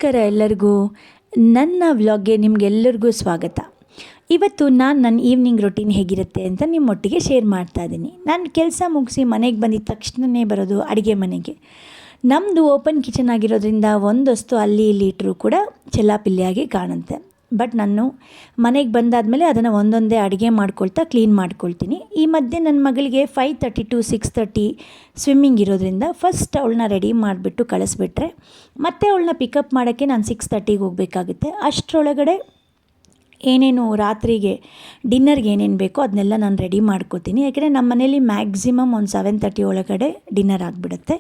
ನಮಸ್ಕಾರ ಎಲ್ಲರಿಗೂ. ನನ್ನ ವ್ಲಾಗ್ಗೆ ನಿಮಗೆಲ್ಲರಿಗೂ ಸ್ವಾಗತ. ಇವತ್ತು ನಾನು ನನ್ನ ಈವ್ನಿಂಗ್ ರೊಟೀನ್ ಹೇಗಿರುತ್ತೆ ಅಂತ ನಿಮ್ಮೊಟ್ಟಿಗೆ ಶೇರ್ ಮಾಡ್ತಾ ಇದ್ದೀನಿ. ನಾನು ಕೆಲಸ ಮುಗಿಸಿ ಮನೆಗೆ ಬಂದಿದ್ದ ತಕ್ಷಣವೇ ಬರೋದು ಅಡುಗೆ ಮನೆಗೆ. ನಮ್ಮದು ಓಪನ್ ಕಿಚನ್ ಆಗಿರೋದ್ರಿಂದ ಒಂದಷ್ಟು ಅಲ್ಲಿ ಇಲ್ಲಿ ಇಟ್ಟರೂ ಕೂಡ ಚೆಲ್ಲಾಪಿಲ್ಲಿಯಾಗಿ ಕಾಣುತ್ತೆ. ಬಟ್ ನಾನು ಮನೆಗೆ ಬಂದಾದಮೇಲೆ ಅದನ್ನು ಒಂದೊಂದೇ ಅಡುಗೆ ಮಾಡ್ಕೊಳ್ತಾ ಕ್ಲೀನ್ ಮಾಡ್ಕೊಳ್ತೀನಿ. ಈ ಮಧ್ಯೆ ನನ್ನ ಮಗಳಿಗೆ 5:30 to 6:30 ಸ್ವಿಮ್ಮಿಂಗ್ ಇರೋದ್ರಿಂದ ಫಸ್ಟ್ ಅವಳನ್ನ ರೆಡಿ ಮಾಡಿಬಿಟ್ಟು ಕಳಿಸ್ಬಿಟ್ರೆ ಮತ್ತೆ ಅವಳನ್ನ ಪಿಕಪ್ ಮಾಡೋಕ್ಕೆ ನಾನು 6:30ಗೆ ಹೋಗಬೇಕಾಗುತ್ತೆ. ಅಷ್ಟರೊಳಗಡೆ ಏನೇನು ರಾತ್ರಿಗೆ ಡಿನ್ನರ್ಗೆ ಏನೇನು ಬೇಕೋ ಅದನ್ನೆಲ್ಲ ನಾನು ರೆಡಿ ಮಾಡ್ಕೋತೀನಿ. ಯಾಕೆಂದರೆ ನಮ್ಮ ಮನೇಲಿ ಮ್ಯಾಕ್ಸಿಮಮ್ ಒಂದು 7:30 ಒಳಗಡೆ ಡಿನ್ನರ್ ಆಗಿಬಿಡುತ್ತೆ.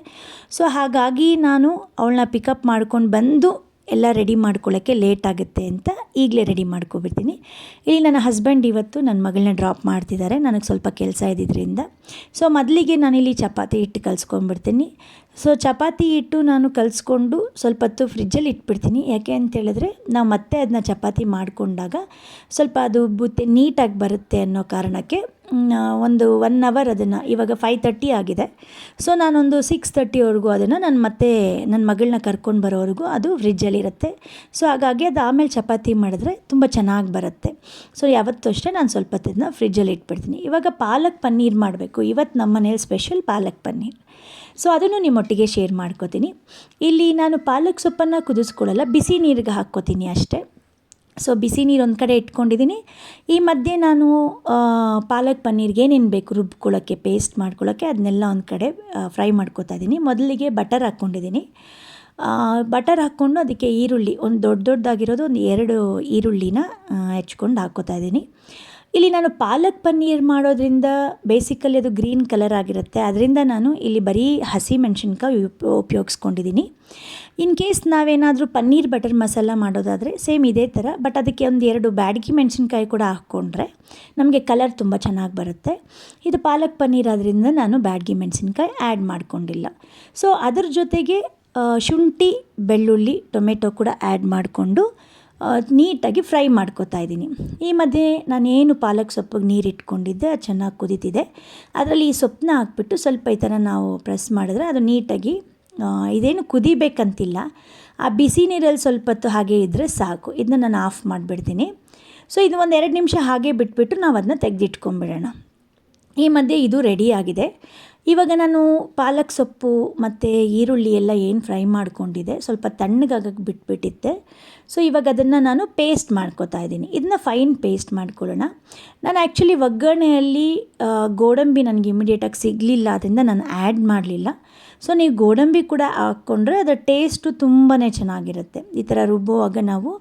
ಸೊ ಹಾಗಾಗಿ ನಾನು ಅವಳನ್ನ ಪಿಕಪ್ ಮಾಡ್ಕೊಂಡು ಬಂದು ಎಲ್ಲ ರೆಡಿ ಮಾಡ್ಕೊಳ್ಳೋಕ್ಕೆ ಲೇಟ್ ಆಗುತ್ತೆ ಅಂತ ಈಗಲೇ ರೆಡಿ ಮಾಡ್ಕೊಬಿಡ್ತೀನಿ. ಇಲ್ಲಿ ನನ್ನ ಹಸ್ಬೆಂಡ್ ಇವತ್ತು ನನ್ನ ಮಗಳನ್ನ ಡ್ರಾಪ್ ಮಾಡ್ತಿದ್ದಾರೆ, ನನಗೆ ಸ್ವಲ್ಪ ಕೆಲಸ ಇದ್ದಿದ್ದರಿಂದ. ಸೊ ಮೊದಲಿಗೆ ನಾನಿಲ್ಲಿ ಚಪಾತಿ ಹಿಟ್ಟು ಕಲಿಸ್ಕೊಂಡ್ಬಿಡ್ತೀನಿ. ಸೊ ಚಪಾತಿ ಹಿಟ್ಟು ನಾನು ಕಲಿಸ್ಕೊಂಡು ಸ್ವಲ್ಪ ಹೊತ್ತು ಫ್ರಿಜ್ಜಲ್ಲಿ ಇಟ್ಬಿಡ್ತೀನಿ. ಯಾಕೆ ಅಂತೇಳಿದ್ರೆ ನಾವು ಮತ್ತೆ ಅದನ್ನ ಚಪಾತಿ ಮಾಡಿಕೊಂಡಾಗ ಸ್ವಲ್ಪ ಅದು ಬುತ್ತೆ ನೀಟಾಗಿ ಬರುತ್ತೆ ಅನ್ನೋ ಕಾರಣಕ್ಕೆ ಒಂದು 1 ಅವರ್ ಅದನ್ನು, ಇವಾಗ 5:30 ಆಗಿದೆ. ಸೊ ನಾನೊಂದು 6:30ವರೆಗೂ ಅದನ್ನು ನಾನು ಮತ್ತೆ ನನ್ನ ಮಗಳನ್ನ ಕರ್ಕೊಂಡು ಬರೋವರೆಗೂ ಅದು ಫ್ರಿಜ್ಜಲ್ಲಿರುತ್ತೆ. ಸೊ ಹಾಗಾಗಿ ಅದು ಆಮೇಲೆ ಚಪಾತಿ ಮಾಡಿದ್ರೆ ತುಂಬ ಚೆನ್ನಾಗಿ ಬರುತ್ತೆ. ಸೊ ಯಾವತ್ತೂ ಅಷ್ಟೇ ನಾನು ಸ್ವಲ್ಪ ಹೊತ್ತದನ್ನ ಫ್ರಿಜ್ಜಲ್ಲಿ ಇಟ್ಬಿಡ್ತೀನಿ. ಇವಾಗ ಪಾಲಕ್ ಪನ್ನೀರ್ ಮಾಡಬೇಕು. ಇವತ್ತು ನಮ್ಮ ಮನೇಲಿ ಸ್ಪೆಷಲ್ ಪಾಲಕ್ ಪನ್ನೀರ್. ಸೊ ಅದನ್ನು ನಿಮ್ಮೊಟ್ಟಿಗೆ ಶೇರ್ ಮಾಡ್ಕೋತೀನಿ. ಇಲ್ಲಿ ನಾನು ಪಾಲಕ್ ಸೊಪ್ಪನ್ನು ಕುದಿಸ್ಕೊಳ್ಳಲ್ಲ, ಬಿಸಿ ನೀರಿಗೆ ಹಾಕ್ಕೋತೀನಿ ಅಷ್ಟೇ. ಸೊ ಬಿಸಿ ನೀರು ಒಂದು ಕಡೆ ಇಟ್ಕೊಂಡಿದ್ದೀನಿ. ಈ ಮಧ್ಯೆ ನಾನು ಪಾಲಕ್ ಪನ್ನೀರ್ಗೆ ಏನೇನು ಬೇಕು ರುಬ್ಕೊಳ್ಳೋಕ್ಕೆ, ಪೇಸ್ಟ್ ಮಾಡ್ಕೊಳ್ಳೋಕ್ಕೆ ಅದನ್ನೆಲ್ಲ ಒಂದು ಕಡೆ ಫ್ರೈ ಮಾಡ್ಕೋತಾ ಇದ್ದೀನಿ. ಮೊದಲಿಗೆ ಬಟರ್ ಹಾಕ್ಕೊಂಡಿದ್ದೀನಿ. ಬಟರ್ ಹಾಕ್ಕೊಂಡು ಅದಕ್ಕೆ ಈರುಳ್ಳಿ ಒಂದು ದೊಡ್ಡದಾಗಿರೋದು ಒಂದು 2 ಈರುಳ್ಳಿನ ಹೆಚ್ಕೊಂಡು ಹಾಕ್ಕೋತಾ ಇದ್ದೀನಿ. ಇಲ್ಲಿ ನಾನು ಪಾಲಕ್ ಪನ್ನೀರ್ ಮಾಡೋದ್ರಿಂದ ಬೇಸಿಕಲಿ ಅದು ಗ್ರೀನ್ ಕಲರ್ ಆಗಿರುತ್ತೆ, ಅದರಿಂದ ನಾನು ಇಲ್ಲಿ ಬರೀ ಹಸಿ ಮೆಣಸಿನ್ಕಾಯಿ ಉಪಯೋಗಿಸ್ಕೊಂಡಿದ್ದೀನಿ. ಇನ್ ಕೇಸ್ ನಾವೇನಾದರೂ ಪನ್ನೀರ್ ಬಟರ್ ಮಸಾಲ ಮಾಡೋದಾದರೆ ಸೇಮ್ ಇದೇ ಥರ, ಬಟ್ ಅದಕ್ಕೆ ಒಂದು 2 ಬ್ಯಾಡಗಿ ಮೆಣಸಿನ್ಕಾಯಿ ಕೂಡ ಹಾಕ್ಕೊಂಡ್ರೆ ನಮಗೆ ಕಲರ್ ತುಂಬ ಚೆನ್ನಾಗಿ ಬರುತ್ತೆ. ಇದು ಪಾಲಕ್ ಪನ್ನೀರ್ ಆದ್ದರಿಂದ ನಾನು ಬ್ಯಾಡಗಿ ಮೆಣಸಿನ್ಕಾಯಿ ಆ್ಯಡ್ ಮಾಡ್ಕೊಂಡಿಲ್ಲ. ಸೊ ಅದ್ರ ಜೊತೆಗೆ ಶುಂಠಿ, ಬೆಳ್ಳುಳ್ಳಿ, ಟೊಮೆಟೊ ಕೂಡ ಆ್ಯಡ್ ಮಾಡಿಕೊಂಡು ನೀಟಾಗಿ ಫ್ರೈ ಮಾಡ್ಕೋತಾ ಇದ್ದೀನಿ. ಈ ಮಧ್ಯೆ ನಾನೇನು ಪಾಲಕ್ ಸೊಪ್ಪಿಗೆ ನೀರು ಇಟ್ಕೊಂಡಿದ್ದೆ ಅದು ಚೆನ್ನಾಗಿ ಕುದೀತಿದೆ. ಅದರಲ್ಲಿ ಈ ಸೊಪ್ಪನ್ನ ಹಾಕ್ಬಿಟ್ಟು ಸ್ವಲ್ಪ ಈ ಥರ ನಾವು ಪ್ರೆಸ್ ಮಾಡಿದ್ರೆ ಅದು ನೀಟಾಗಿ, ಇದೇನು ಕುದಿಬೇಕಂತಿಲ್ಲ, ಆ ಬಿಸಿ ನೀರಲ್ಲಿ ಸ್ವಲ್ಪ ಹೊತ್ತು ಹಾಗೆ ಇದ್ದರೆ ಸಾಕು. ಇದನ್ನ ನಾನು ಆಫ್ ಮಾಡಿಬಿಡ್ತೀನಿ. ಸೊ ಇದು ಒಂದು 2 ನಿಮಿಷ ಹಾಗೆ ಬಿಟ್ಬಿಟ್ಟು ನಾವು ಅದನ್ನ ತೆಗೆದಿಟ್ಕೊಂಡ್ಬಿಡೋಣ. ಈ ಮಧ್ಯೆ ಇದು ರೆಡಿ ಆಗಿದೆ. ಇವಾಗ ನಾನು ಪಾಲಕ್ ಸೊಪ್ಪು ಮತ್ತು ಈರುಳ್ಳಿ ಎಲ್ಲ ಏನು ಫ್ರೈ ಮಾಡ್ಕೊಂಡಿದ್ದೆ ಸ್ವಲ್ಪ ತಣ್ಣಗಾಗಕ್ಕೆ ಬಿಟ್ಬಿಟ್ಟಿದ್ದೆ. ಸೊ ಇವಾಗ ಅದನ್ನು ನಾನು ಪೇಸ್ಟ್ ಮಾಡ್ಕೋತಾ ಇದ್ದೀನಿ. ಇದನ್ನ ಫೈನ್ ಪೇಸ್ಟ್ ಮಾಡ್ಕೊಳ್ಳೋಣ. ನಾನು ಆ್ಯಕ್ಚುಲಿ ಒಗ್ಗರಣೆಯಲ್ಲಿ ಗೋಡಂಬಿ ನನಗೆ ಇಮಿಡಿಯೇಟಾಗಿ ಸಿಗಲಿಲ್ಲ, ಅದರಿಂದ ನಾನು ಆ್ಯಡ್ ಮಾಡಲಿಲ್ಲ. ಸೊ ನೀವು ಗೋಡಂಬಿ ಕೂಡ ಹಾಕ್ಕೊಂಡ್ರೆ ಅದರ ಟೇಸ್ಟು ತುಂಬಾ ಚೆನ್ನಾಗಿರುತ್ತೆ. ಈ ಥರ ರುಬ್ಬುವಾಗ ನಾವು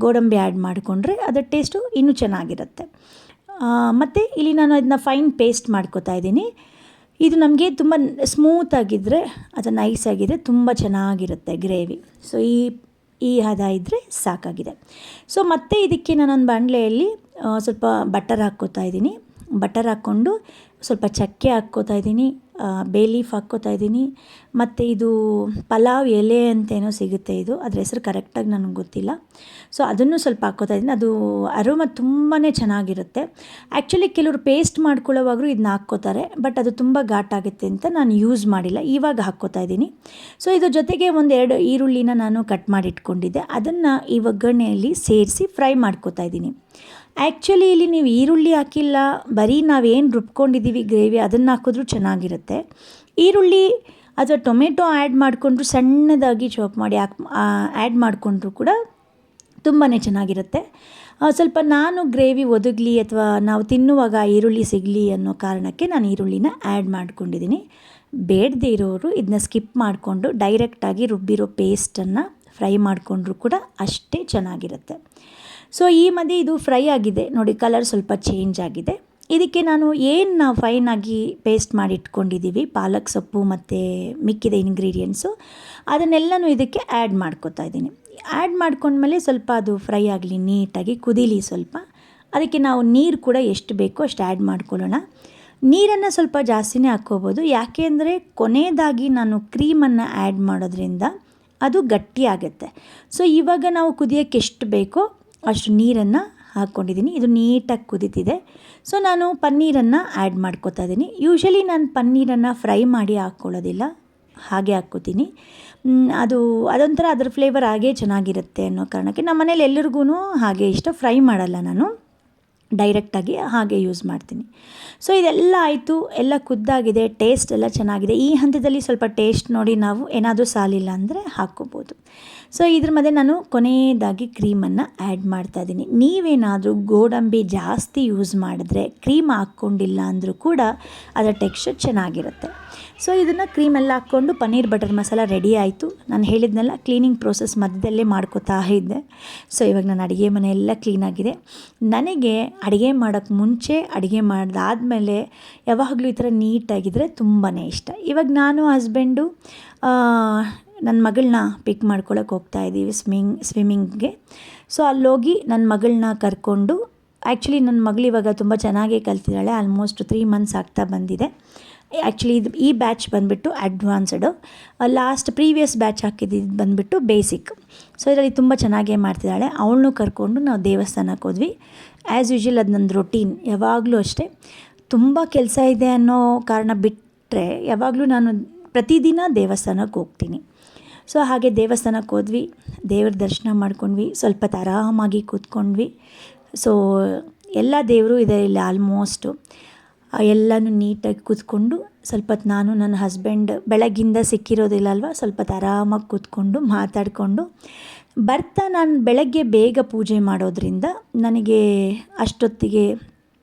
ಗೋಡಂಬಿ ಆ್ಯಡ್ ಮಾಡಿಕೊಂಡ್ರೆ ಅದರ ಟೇಸ್ಟು ಇನ್ನೂ ಚೆನ್ನಾಗಿರುತ್ತೆ. ಮತ್ತು ಇಲ್ಲಿ ನಾನು ಅದನ್ನ ಫೈನ್ ಪೇಸ್ಟ್ ಮಾಡ್ಕೋತಾ ಇದ್ದೀನಿ. ಇದು ನಮಗೆ ತುಂಬ ಸ್ಮೂತಾಗಿದ್ದರೆ, ಅದು ನೈಸಾಗಿದ್ದರೆ ತುಂಬ ಚೆನ್ನಾಗಿರುತ್ತೆ ಗ್ರೇವಿ. ಸೊ ಈ ಹದ ಇದ್ದರೆ ಸಾಕಾಗಿದೆ. ಸೊ ಮತ್ತೆ ಇದಕ್ಕೆ ನಾನೊಂದು ಬಾಣಲೆಯಲ್ಲಿ ಸ್ವಲ್ಪ ಬಟರ್ ಹಾಕ್ಕೋತಾ ಇದ್ದೀನಿ. ಬಟರ್ ಹಾಕ್ಕೊಂಡು ಸ್ವಲ್ಪ ಚಕ್ಕೆ ಹಾಕ್ಕೋತಾ ಇದ್ದೀನಿ, ಬೇ ಲೀಫ್ ಹಾಕ್ಕೋತಾ ಇದ್ದೀನಿ, ಮತ್ತು ಇದು ಪಲಾವ್ ಎಲೆ ಅಂತೇನೋ ಸಿಗುತ್ತೆ, ಇದು ಅದ್ರ ಹೆಸರು ಕರೆಕ್ಟಾಗಿ ನನಗೆ ಗೊತ್ತಿಲ್ಲ. ಸೊ ಅದನ್ನು ಸ್ವಲ್ಪ ಹಾಕ್ಕೋತಾ ಇದ್ದೀನಿ. ಅದು ಅರೋಮ ತುಂಬಾ ಚೆನ್ನಾಗಿರುತ್ತೆ. ಆ್ಯಕ್ಚುಲಿ ಕೆಲವರು ಪೇಸ್ಟ್ ಮಾಡ್ಕೊಳ್ಳೋವಾಗಲೂ ಇದನ್ನ ಹಾಕ್ಕೋತಾರೆ, ಬಟ್ ಅದು ತುಂಬ ಘಾಟಾಗುತ್ತೆ ಅಂತ ನಾನು ಯೂಸ್ ಮಾಡಿಲ್ಲ, ಇವಾಗ ಹಾಕ್ಕೋತಾ ಇದ್ದೀನಿ. ಸೊ ಇದ್ರ ಜೊತೆಗೆ 1-2 ಈರುಳ್ಳಿನ ನಾನು ಕಟ್ ಮಾಡಿ ಇಟ್ಕೊಂಡಿದ್ದೆ, ಅದನ್ನು ಈ ಒಗ್ಗರಣೆಯಲ್ಲಿ ಸೇರಿಸಿ ಫ್ರೈ ಮಾಡ್ಕೋತಾ ಇದ್ದೀನಿ. ಆ್ಯಕ್ಚುಲಿ ಇಲ್ಲಿ ನೀವು ಈರುಳ್ಳಿ ಹಾಕಿಲ್ಲ, ಬರೀ ನಾವೇನು ರುಬ್ಕೊಂಡಿದ್ದೀವಿ ಗ್ರೇವಿ ಅದನ್ನು ಹಾಕಿದ್ರೂ ಚೆನ್ನಾಗಿರುತ್ತೆ. ಈರುಳ್ಳಿ ಅಥವಾ ಟೊಮೆಟೊ ಆ್ಯಡ್ ಮಾಡಿಕೊಂಡ್ರು, ಸಣ್ಣದಾಗಿ ಚಾಪ್ ಮಾಡಿ ಆ್ಯಡ್ ಮಾಡಿಕೊಂಡ್ರು ಕೂಡ ತುಂಬಾ ಚೆನ್ನಾಗಿರುತ್ತೆ. ಸ್ವಲ್ಪ ನಾನು ಗ್ರೇವಿ ಒದಗಲಿ ಅಥವಾ ನಾವು ತಿನ್ನುವಾಗ ಈರುಳ್ಳಿ ಸಿಗಲಿ ಅನ್ನೋ ಕಾರಣಕ್ಕೆ ನಾನು ಈರುಳ್ಳಿನ ಆ್ಯಡ್ ಮಾಡ್ಕೊಂಡಿದ್ದೀನಿ. ಬೇಡದೇ ಇರೋರು ಇದನ್ನ ಸ್ಕಿಪ್ ಮಾಡಿಕೊಂಡು ಡೈರೆಕ್ಟಾಗಿ ರುಬ್ಬಿರೋ ಪೇಸ್ಟನ್ನು ಫ್ರೈ ಮಾಡಿಕೊಂಡ್ರು ಕೂಡ ಅಷ್ಟೇ ಚೆನ್ನಾಗಿರುತ್ತೆ. ಸೊ ಈ ಮಧ್ಯೆ ಇದು ಫ್ರೈ ಆಗಿದೆ ನೋಡಿ, ಕಲರ್ ಸ್ವಲ್ಪ ಚೇಂಜ್ ಆಗಿದೆ. ಇದಕ್ಕೆ ನಾನು ನಾವು ಫೈನಾಗಿ ಪೇಸ್ಟ್ ಮಾಡಿ ಇಟ್ಕೊಂಡಿದ್ದೀವಿ ಪಾಲಕ್ ಸೊಪ್ಪು ಮತ್ತು ಮಿಕ್ಕಿದ ಇಂಗ್ರೀಡಿಯೆಂಟ್ಸು, ಅದನ್ನೆಲ್ಲನೂ ಇದಕ್ಕೆ ಆ್ಯಡ್ ಮಾಡ್ಕೋತಾ ಇದ್ದೀನಿ. ಆ್ಯಡ್ ಮಾಡ್ಕೊಂಡ್ಮೇಲೆ ಸ್ವಲ್ಪ ಅದು ಫ್ರೈ ಆಗಲಿ, ನೀಟಾಗಿ ಕುದೀಲಿ ಸ್ವಲ್ಪ. ಅದಕ್ಕೆ ನಾವು ನೀರು ಕೂಡ ಎಷ್ಟು ಬೇಕೋ ಅಷ್ಟು ಆ್ಯಡ್ ಮಾಡ್ಕೊಳ್ಳೋಣ. ನೀರನ್ನು ಸ್ವಲ್ಪ ಜಾಸ್ತಿನೇ ಹಾಕ್ಕೋಬೋದು, ಯಾಕೆ ಅಂದರೆ ಕೊನೆಯದಾಗಿ ನಾನು ಕ್ರೀಮನ್ನು ಆ್ಯಡ್ ಮಾಡೋದ್ರಿಂದ ಅದು ಗಟ್ಟಿಯಾಗುತ್ತೆ. ಸೊ ಇವಾಗ ನಾವು ಕುದಿಯೋಕ್ಕೆ ಎಷ್ಟು ಬೇಕೋ ಅಷ್ಟು ನೀರನ್ನು ಹಾಕ್ಕೊಂಡಿದ್ದೀನಿ. ಇದು ನೀಟಾಗಿ ಕುದೀತಿದೆ. ಸೊ ನಾನು ಪನ್ನೀರನ್ನು ಆ್ಯಡ್ ಮಾಡ್ಕೋತಾ ಇದ್ದೀನಿ. ಯೂಶ್ವಲಿ ನಾನು ಪನ್ನೀರನ್ನು ಫ್ರೈ ಮಾಡಿ ಹಾಕ್ಕೊಳ್ಳೋದಿಲ್ಲ, ಹಾಗೆ ಹಾಕ್ಕೋತೀನಿ. ಅದೊಂಥರ ಅದ್ರ ಫ್ಲೇವರ್ ಹಾಗೇ ಚೆನ್ನಾಗಿರುತ್ತೆ ಅನ್ನೋ ಕಾರಣಕ್ಕೆ ನಮ್ಮ ಮನೇಲಿ ಎಲ್ರಿಗೂ ಹಾಗೆ ಇಷ್ಟ. ಫ್ರೈ ಮಾಡಲ್ಲ ನಾನು, ಡೈರೆಕ್ಟಾಗಿ ಹಾಗೆ ಯೂಸ್ ಮಾಡ್ತೀನಿ. ಸೊ ಇದೆಲ್ಲ ಆಯಿತು, ಎಲ್ಲ ಕುದ್ದಾಗಿದೆ, ಟೇಸ್ಟ್ ಎಲ್ಲ ಚೆನ್ನಾಗಿದೆ. ಈ ಹಂತದಲ್ಲಿ ಸ್ವಲ್ಪ ಟೇಸ್ಟ್ ನೋಡಿ ನಾವು ಏನಾದರೂ ಸಾಲಿಲ್ಲ ಅಂದರೆ ಹಾಕ್ಕೋಬೋದು. ಸೊ ಇದ್ರ ಮಧ್ಯೆ ನಾನು ಕೊನೆಯದಾಗಿ ಕ್ರೀಮನ್ನು ಆ್ಯಡ್ ಮಾಡ್ತಾಯಿದ್ದೀನಿ. ನೀವೇನಾದರೂ ಗೋಡಂಬಿ ಜಾಸ್ತಿ ಯೂಸ್ ಮಾಡಿದ್ರೆ ಕ್ರೀಮ್ ಹಾಕ್ಕೊಂಡಿಲ್ಲ ಅಂದರೂ ಕೂಡ ಅದರ ಟೆಕ್ಸ್ಚರ್ ಚೆನ್ನಾಗಿರುತ್ತೆ. ಸೊ ಇದನ್ನು ಕ್ರೀಮೆಲ್ಲ ಹಾಕ್ಕೊಂಡು ಪನ್ನೀರ್ ಬಟರ್ ಮಸಾಲ ರೆಡಿ ಆಯಿತು. ನಾನು ಹೇಳಿದ್ನೆಲ್ಲ ಕ್ಲೀನಿಂಗ್ ಪ್ರೋಸೆಸ್ ಮಧ್ಯದಲ್ಲೇ ಮಾಡ್ಕೋತಾ ಇದ್ದೆ. ಸೊ ಇವಾಗ ನಾನು ಅಡುಗೆ ಮನೆ ಎಲ್ಲ ಕ್ಲೀನಾಗಿದೆ. ನನಗೆ ಅಡುಗೆ ಮಾಡೋಕ್ಕೆ ಮುಂಚೆ, ಅಡುಗೆ ಮಾಡಿದಾದ್ಮೇಲೆ ಯಾವಾಗಲೂ ಈ ಥರ ನೀಟಾಗಿದ್ದರೆ ತುಂಬಾ ಇಷ್ಟ. ಇವಾಗ ನಾನು ಹಸ್ಬೆಂಡು ನನ್ನ ಮಗಳನ್ನ ಪಿಕ್ ಮಾಡ್ಕೊಳಕ್ಕೆ ಹೋಗ್ತಾಯಿದ್ದೀವಿ ಸ್ವಿಮ್ಮಿಂಗ್ಗೆ. ಸೊ ಅಲ್ಲೋಗಿ ನನ್ನ ಮಗಳನ್ನ ಕರ್ಕೊಂಡು, ಆ್ಯಕ್ಚುಲಿ ನನ್ನ ಮಗಳು ಇವಾಗ ತುಂಬ ಚೆನ್ನಾಗೇ ಕಲ್ತಿದ್ದಾಳೆ. ಆಲ್ಮೋಸ್ಟ್ 3 ಮಂತ್ಸ್ ಆಗ್ತಾ ಬಂದಿದೆ. ಆ್ಯಕ್ಚುಲಿ ಈ ಬ್ಯಾಚ್ ಬಂದುಬಿಟ್ಟು ಅಡ್ವಾನ್ಸ್ಡು, ಪ್ರೀವಿಯಸ್ ಬ್ಯಾಚ್ ಹಾಕಿದ್ದು ಬಂದುಬಿಟ್ಟು ಬೇಸಿಕ್. ಸೊ ಇದರಲ್ಲಿ ತುಂಬ ಚೆನ್ನಾಗೇ ಮಾಡ್ತಿದ್ದಾಳೆ. ಅವಳನ್ನೂ ಕರ್ಕೊಂಡು ನಾವು ದೇವಸ್ಥಾನಕ್ಕೆ ಹೋದ್ವಿ. ಆ್ಯಸ್ ಯೂಶ್ವಲ್ ಅದು ನಂದು ರೊಟೀನ್, ಯಾವಾಗಲೂ ಅಷ್ಟೇ. ತುಂಬ ಕೆಲಸ ಇದೆ ಅನ್ನೋ ಕಾರಣ ಬಿಟ್ಟರೆ ಯಾವಾಗಲೂ ನಾನು ಪ್ರತಿದಿನ ದೇವಸ್ಥಾನಕ್ಕೆ ಹೋಗ್ತೀನಿ. ಸೊ ಹಾಗೆ ದೇವಸ್ಥಾನಕ್ಕೆ ಹೋದ್ವಿ, ದೇವ್ರ ದರ್ಶನ ಮಾಡ್ಕೊಂಡ್ವಿ, ಸ್ವಲ್ಪ ಹೊತ್ತು ಆರಾಮಾಗಿ ಕೂತ್ಕೊಂಡ್ವಿ. ಸೊ ಎಲ್ಲ ದೇವರು ಇದೆ ಇಲ್ಲಿ ಆಲ್ಮೋಸ್ಟು. ಎಲ್ಲನೂ ನೀಟಾಗಿ ಕೂತ್ಕೊಂಡು ಸ್ವಲ್ಪ ಹೊತ್ತು ನಾನು ನನ್ನ ಹಸ್ಬೆಂಡ್ ಬೆಳಗ್ಗಿಂದ ಸಿಕ್ಕಿರೋದಿಲ್ಲ ಅಲ್ವಾ, ಸ್ವಲ್ಪ ಹೊತ್ತು ಆರಾಮಾಗಿ ಕೂತ್ಕೊಂಡು ಮಾತಾಡಿಕೊಂಡು ನಾನು ಬೆಳಗ್ಗೆ ಬೇಗ ಪೂಜೆ ಮಾಡೋದ್ರಿಂದ ನನಗೆ ಅಷ್ಟೊತ್ತಿಗೆ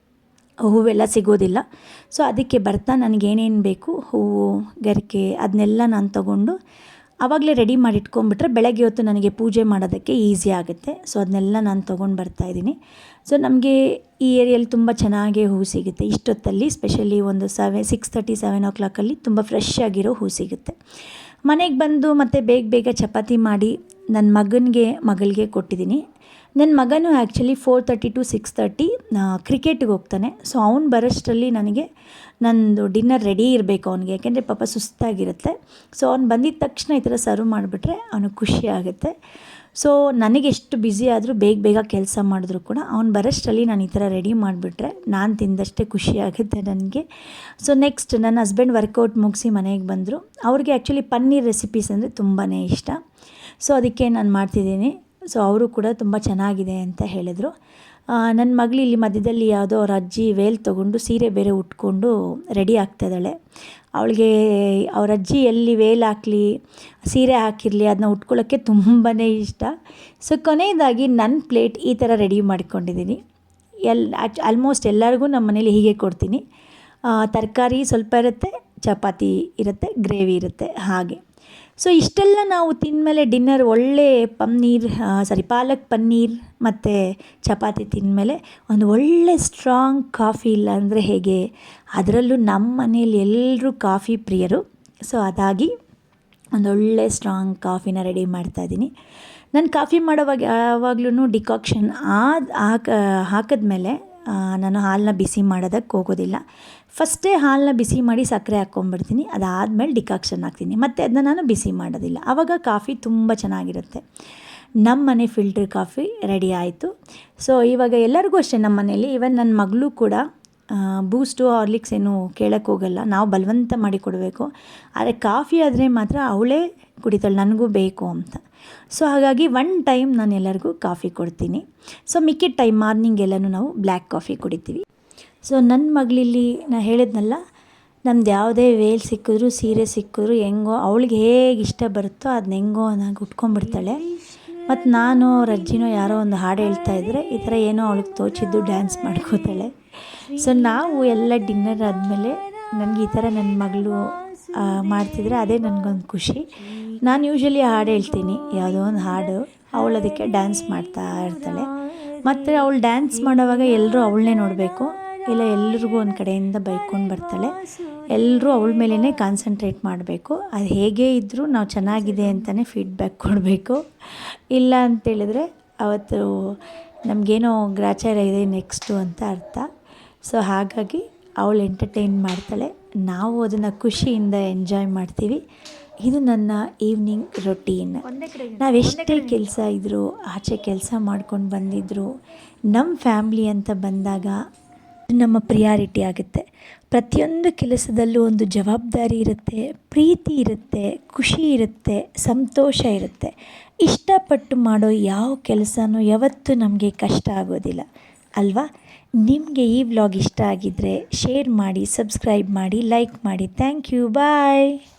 ಹೂವೆಲ್ಲ ಸಿಗೋದಿಲ್ಲ. ಸೊ ಅದಕ್ಕೆ ನನಗೇನೇನು ಬೇಕು, ಹೂವು, ಗರಿಕೆ ಅದನ್ನೆಲ್ಲ ನಾನು ತೊಗೊಂಡು ಆವಾಗಲೇ ರೆಡಿ ಮಾಡಿ ಇಟ್ಕೊಂಡ್ಬಿಟ್ರೆ ಬೆಳಗ್ಗೆ ಹೊತ್ತು ನನಗೆ ಪೂಜೆ ಮಾಡೋದಕ್ಕೆ ಈಸಿ ಆಗುತ್ತೆ. ಸೊ ಅದನ್ನೆಲ್ಲ ನಾನು ತೊಗೊಂಡು ಬರ್ತಾಯಿದ್ದೀನಿ. ಸೊ ನಮಗೆ ಈ ಏರಿಯಲ್ಲಿ ತುಂಬ ಚೆನ್ನಾಗೇ ಹೂ ಸಿಗುತ್ತೆ ಇಷ್ಟೊತ್ತಲ್ಲಿ. ಸ್ಪೆಷಲಿ ಒಂದು 6:30 7 o'clock ತುಂಬ ಫ್ರೆಶ್ ಆಗಿರೋ ಹೂ ಸಿಗುತ್ತೆ. ಮನೆಗೆ ಬಂದು ಮತ್ತೆ ಬೇಗ ಚಪಾತಿ ಮಾಡಿ ನನ್ನ ಮಗಳಿಗೆ ಕೊಟ್ಟಿದ್ದೀನಿ. ನನ್ನ ಮಗನೂ ಆ್ಯಕ್ಚುಲಿ 4:30 to 6:30 ಕ್ರಿಕೆಟಿಗೆ ಹೋಗ್ತಾನೆ. ಸೊ ಅವ್ನು ಬರೋಷ್ಟರಲ್ಲಿ ನನಗೆ ನಂದು ಡಿನ್ನರ್ ರೆಡಿ ಇರಬೇಕು ಅವನಿಗೆ, ಯಾಕೆಂದರೆ ಪಾಪ ಸುಸ್ತಾಗಿರುತ್ತೆ. ಸೊ ಅವ್ನು ಬಂದಿದ್ದ ತಕ್ಷಣ ಈ ಥರ ಸರ್ವ್ ಮಾಡಿಬಿಟ್ರೆ ಅವನಿಗೆ ಖುಷಿ ಆಗುತ್ತೆ. ಸೊ ನನಗೆ ಎಷ್ಟು ಬ್ಯುಸಿ ಆದರೂ ಬೇಗ ಕೆಲಸ ಮಾಡಿದ್ರು ಕೂಡ ಅವ್ನು ಬರೋಷ್ಟರಲ್ಲಿ ನಾನು ಈ ಥರ ರೆಡಿ ಮಾಡಿಬಿಟ್ರೆ ನಾನು ತಿಂದಷ್ಟೇ ಖುಷಿ ಆಗುತ್ತೆ ನನಗೆ. ಸೊ ನೆಕ್ಸ್ಟ್ ನನ್ನ ಹಸ್ಬೆಂಡ್ ವರ್ಕೌಟ್ ಮುಗಿಸಿ ಮನೆಗೆ ಬಂದರು. ಅವ್ರಿಗೆ ಆ್ಯಕ್ಚುಲಿ ಪನ್ನೀರ್ ರೆಸಿಪೀಸ್ ಅಂದರೆ ತುಂಬಾ ಇಷ್ಟ. ಸೊ ಅದಕ್ಕೆ ನಾನು ಮಾಡ್ತಿದ್ದೀನಿ. ಸೊ ಅವರು ಕೂಡ ತುಂಬ ಚೆನ್ನಾಗಿದೆ ಅಂತ ಹೇಳಿದರು. ನನ್ನ ಮಗಳು ಇಲ್ಲಿ ಮಧ್ಯದಲ್ಲಿ ಯಾವುದೋ ಅವ್ರ ಅಜ್ಜಿ ವೇಲ್ ತೊಗೊಂಡು ಸೀರೆ ಬೇರೆ ಉಟ್ಕೊಂಡು ರೆಡಿ ಆಗ್ತಾಯಿದ್ದಾಳೆ. ಅವಳಿಗೆ ಅವ್ರ ಅಜ್ಜಿ ಎಲ್ಲಿ ವೇಲ್ ಹಾಕಲಿ, ಸೀರೆ ಹಾಕಿರಲಿ, ಅದನ್ನ ಉಟ್ಕೊಳ್ಳೋಕ್ಕೆ ತುಂಬಾ ಇಷ್ಟ. ಸೊ ಕೊನೆಯದಾಗಿ ನನ್ನ ಪ್ಲೇಟ್ ಈ ಥರ ರೆಡಿ ಮಾಡ್ಕೊಂಡಿದ್ದೀನಿ. ಆಲ್ಮೋಸ್ಟ್ ಎಲ್ಲರಿಗೂ ನಮ್ಮ ಮನೇಲಿ ಹೀಗೆ ಕೊಡ್ತೀನಿ. ತರಕಾರಿ ಸ್ವಲ್ಪ ಇರುತ್ತೆ, ಚಪಾತಿ ಇರುತ್ತೆ, ಗ್ರೇವಿ ಇರುತ್ತೆ ಹಾಗೆ. ಸೊ ಇಷ್ಟೆಲ್ಲ ನಾವು ತಿಂದಮೇಲೆ ಡಿನ್ನರ್ ಒಳ್ಳೆ ಪಾಲಕ್ ಪನ್ನೀರ್ ಮತ್ತು ಚಪಾತಿ ತಿಂದಮೇಲೆ ಒಂದು ಒಳ್ಳೆ ಸ್ಟ್ರಾಂಗ್ ಕಾಫಿ ಇಲ್ಲ ಅಂದರೆ ಹೇಗೆ? ಅದರಲ್ಲೂ ನಮ್ಮ ಮನೇಲಿ ಎಲ್ಲರೂ ಕಾಫಿ ಪ್ರಿಯರು. ಸೊ ಅದಾಗಿ ಒಂದೊಳ್ಳೆ ಸ್ಟ್ರಾಂಗ್ ಕಾಫಿನ ರೆಡಿ ಮಾಡ್ತಾಯಿದ್ದೀನಿ. ನಾನು ಕಾಫಿ ಮಾಡೋವಾಗ ಯಾವಾಗಲೂ ಡಿಕಾಕ್ಷನ್ ಹಾಕಿದ್ಮೇಲೆ ನಾನು ಹಾಲನ್ನ ಬಿಸಿ ಮಾಡೋದಕ್ಕೆ ಹೋಗೋದಿಲ್ಲ. ಫಸ್ಟೇ ಹಾಲನ್ನ ಬಿಸಿ ಮಾಡಿ ಸಕ್ಕರೆ ಹಾಕ್ಕೊಂಬಿಡ್ತೀನಿ. ಅದಾದಮೇಲೆ ಡಿಕಾಕ್ಷನ್ ಹಾಕ್ತೀನಿ, ಮತ್ತು ಅದನ್ನ ನಾನು ಬಿಸಿ ಮಾಡೋದಿಲ್ಲ. ಆವಾಗ ಕಾಫಿ ತುಂಬ ಚೆನ್ನಾಗಿರುತ್ತೆ. ನಮ್ಮ ಮನೆ ಫಿಲ್ಟರ್ ಕಾಫಿ ರೆಡಿ ಆಯಿತು. ಸೊ ಇವಾಗ ಎಲ್ಲರಿಗೂ ಅಷ್ಟೇ ನಮ್ಮ ಮನೇಲಿ, ಈವನ್ ನನ್ನ ಮಗಳು ಕೂಡ ಬೂಸ್ಟು ಹಾರ್ಲಿಕ್ಸ್ ಏನು ಕೇಳಕ್ಕೆ ಹೋಗಲ್ಲ, ನಾವು ಬಲವಂತ ಮಾಡಿ ಕೊಡಬೇಕು. ಆದರೆ ಕಾಫಿ ಆದರೆ ಮಾತ್ರ ಅವಳೇ ಕುಡಿತಾಳೆ, ನನಗೂ ಬೇಕು ಅಂತ. ಸೊ ಹಾಗಾಗಿ 1 ಟೈಮ್ ನಾನು ಎಲ್ಲರಿಗೂ ಕಾಫಿ ಕೊಡ್ತೀನಿ. ಸೊ ಮಿಕ್ಕಿದ ಟೈಮ್ ಮಾರ್ನಿಂಗ್ ಎಲ್ಲನೂ ನಾವು ಬ್ಲ್ಯಾಕ್ ಕಾಫಿ ಕುಡಿತೀವಿ. ಸೊ ನನ್ನ ಮಗಳಲ್ಲಿ ನಾನು ಹೇಳಿದ್ನಲ್ಲ, ನಮ್ದು ಯಾವುದೇ ವೇಲ್ ಸಿಕ್ಕಿದ್ರು, ಸೀರೆ ಸಿಕ್ಕಿದ್ರು, ಹೆಂಗೋ ಅವಳಿಗೆ ಹೇಗೆ ಇಷ್ಟ ಬರುತ್ತೋ ಅದನ್ನ ಹೆಂಗೋ ನಾನು ಉಟ್ಕೊಂಡ್ಬಿಡ್ತಾಳೆ. ಮತ್ತು ನಾನು ಅವ್ರ ಅಜ್ಜಿನೋ ಯಾರೋ ಒಂದು ಹಾಡು ಹೇಳ್ತಾಯಿದ್ರೆ ಈ ಥರ ಏನೋ ಅವಳಿಗೆ ತೋಚಿದ್ದು ಡ್ಯಾನ್ಸ್ ಮಾಡ್ಕೋತಾಳೆ. ಸೊ ನಾವು ಎಲ್ಲ ಡಿನ್ನರ್ ಆದಮೇಲೆ ನನಗೆ ಈ ಥರ ನನ್ನ ಮಗಳು ಮಾಡ್ತಿದ್ರೆ ಅದೇ ನನಗೊಂದು ಖುಷಿ. ನಾನು ಯೂಶ್ವಲಿ ಹಾಡು ಹೇಳ್ತೀನಿ, ಯಾವುದೋ ಒಂದು ಹಾಡು, ಅವಳು ಅದಕ್ಕೆ ಡ್ಯಾನ್ಸ್ ಮಾಡ್ತಾ ಇರ್ತಾಳೆ. ಮತ್ತು ಅವಳು ಡ್ಯಾನ್ಸ್ ಮಾಡೋವಾಗ ಎಲ್ಲರೂ ಅವಳನ್ನೇ ನೋಡಬೇಕು, ಇಲ್ಲ ಎಲ್ರಿಗೂ ಒಂದು ಕಡೆಯಿಂದ ಬೈಕೊಂಡು ಬರ್ತಾಳೆ. ಎಲ್ಲರೂ ಅವಳ ಮೇಲೇ ಕಾನ್ಸಂಟ್ರೇಟ್ ಮಾಡಬೇಕು. ಅದು ಹೇಗೇ ಇದ್ದರೂ ನಾವು ಚೆನ್ನಾಗಿದೆ ಅಂತಲೇ ಫೀಡ್ಬ್ಯಾಕ್ ಕೊಡಬೇಕು. ಇಲ್ಲ ಅಂತೇಳಿದರೆ ಅವತ್ತು ನಮಗೇನೋ ಗ್ರಾಚಾರ ಇದೆ ನೆಕ್ಸ್ಟು ಅಂತ ಅರ್ಥ. ಸೊ ಹಾಗಾಗಿ ಅವಳು ಎಂಟರ್ಟೈನ್ ಮಾಡ್ತಾಳೆ, ನಾವು ಅದನ್ನು ಖುಷಿಯಿಂದ ಎಂಜಾಯ್ ಮಾಡ್ತೀವಿ. ಇದು ನನ್ನ ಈವ್ನಿಂಗ್ ರೊಟೀನ್. ನಾವೆಷ್ಟೇ ಕೆಲಸ ಇದ್ದರೂ, ಆಚೆ ಕೆಲಸ ಮಾಡ್ಕೊಂಡು ಬಂದಿದ್ದರೂ, ನಮ್ಮ ಫ್ಯಾಮ್ಲಿ ಅಂತ ಬಂದಾಗ ನಮ್ಮ ಪ್ರಿಯಾರಿಟಿ ಆಗುತ್ತೆ. ಪ್ರತಿಯೊಂದು ಕೆಲಸದಲ್ಲೂ ಒಂದು ಜವಾಬ್ದಾರಿ ಇರುತ್ತೆ, ಪ್ರೀತಿ ಇರುತ್ತೆ, ಖುಷಿ ಇರುತ್ತೆ, ಸಂತೋಷ ಇರುತ್ತೆ. ಇಷ್ಟಪಟ್ಟು ಮಾಡೋ ಯಾವ ಕೆಲಸನೂ ಯಾವತ್ತೂ ನಮಗೆ ಕಷ್ಟ ಆಗೋದಿಲ್ಲ ಅಲ್ವಾ? ನಿಮಗೆ ಈ ವ್ಲಾಗ್ ಇಷ್ಟ ಆಗಿದ್ದರೆ ಶೇರ್ ಮಾಡಿ, ಸಬ್ಸ್ಕ್ರೈಬ್ ಮಾಡಿ, ಲೈಕ್ ಮಾಡಿ. Thank you. ಬಾಯ್.